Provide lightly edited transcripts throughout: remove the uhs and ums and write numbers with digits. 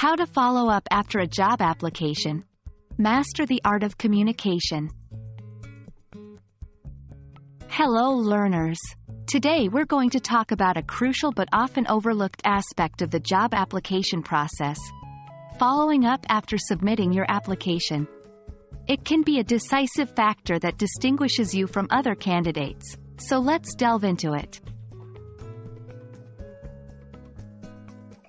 How to follow up after a job application. Master the art of communication. Hello, learners. Today we're going to talk about a crucial but often overlooked aspect of the job application process: following up after submitting your application. It can be a decisive factor that distinguishes you from other candidates, so let's delve into it.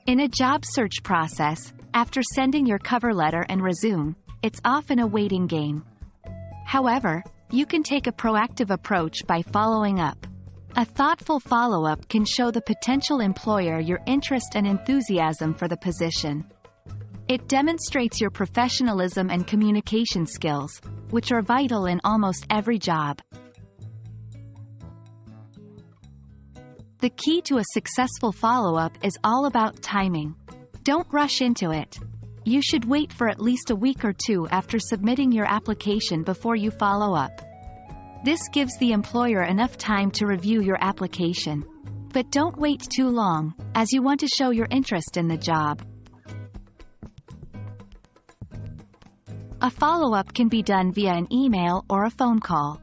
In a job search process, after sending your cover letter and resume, it's often a waiting game. However, you can take a proactive approach by following up. A thoughtful follow-up can show the potential employer your interest and enthusiasm for the position. It demonstrates your professionalism and communication skills, which are vital in almost every job. The key to a successful follow-up is all about timing. Don't rush into it. You should wait for at least a week or two after submitting your application before you follow up. This gives the employer enough time to review your application. But don't wait too long, as you want to show your interest in the job. A follow-up can be done via an email or a phone call.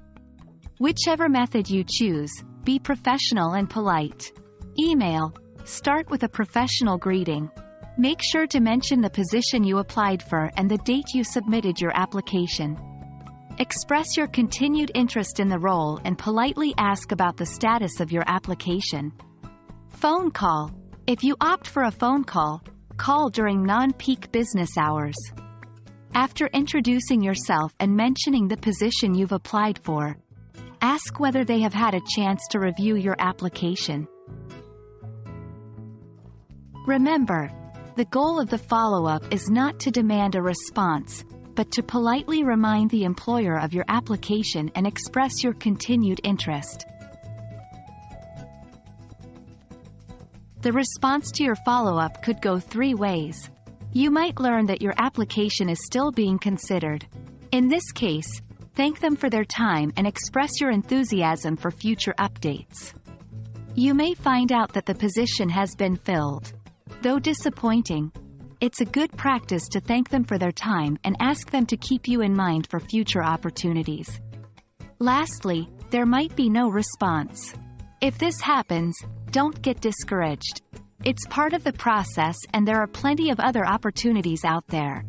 Whichever method you choose, be professional and polite. Email. Start with a professional greeting. Make sure to mention the position you applied for and the date you submitted your application. Express your continued interest in the role and politely ask about the status of your application. Phone call. If you opt for a phone call, call during non-peak business hours. After introducing yourself and mentioning the position you've applied for, ask whether they have had a chance to review your application. Remember, the goal of the follow-up is not to demand a response, but to politely remind the employer of your application and express your continued interest. The response to your follow-up could go three ways. You might learn that your application is still being considered. In this case, thank them for their time and express your enthusiasm for future updates. You may find out that the position has been filled. Though disappointing, it's a good practice to thank them for their time and ask them to keep you in mind for future opportunities. Lastly, there might be no response. If this happens, don't get discouraged. It's part of the process and there are plenty of other opportunities out there.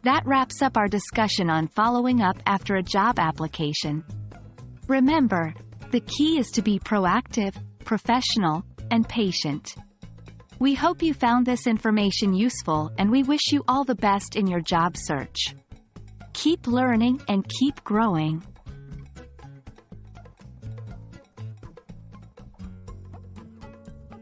That wraps up our discussion on following up after a job application. Remember, the key is to be proactive, professional, and patient. We hope you found this information useful and we wish you all the best in your job search. Keep learning and keep growing.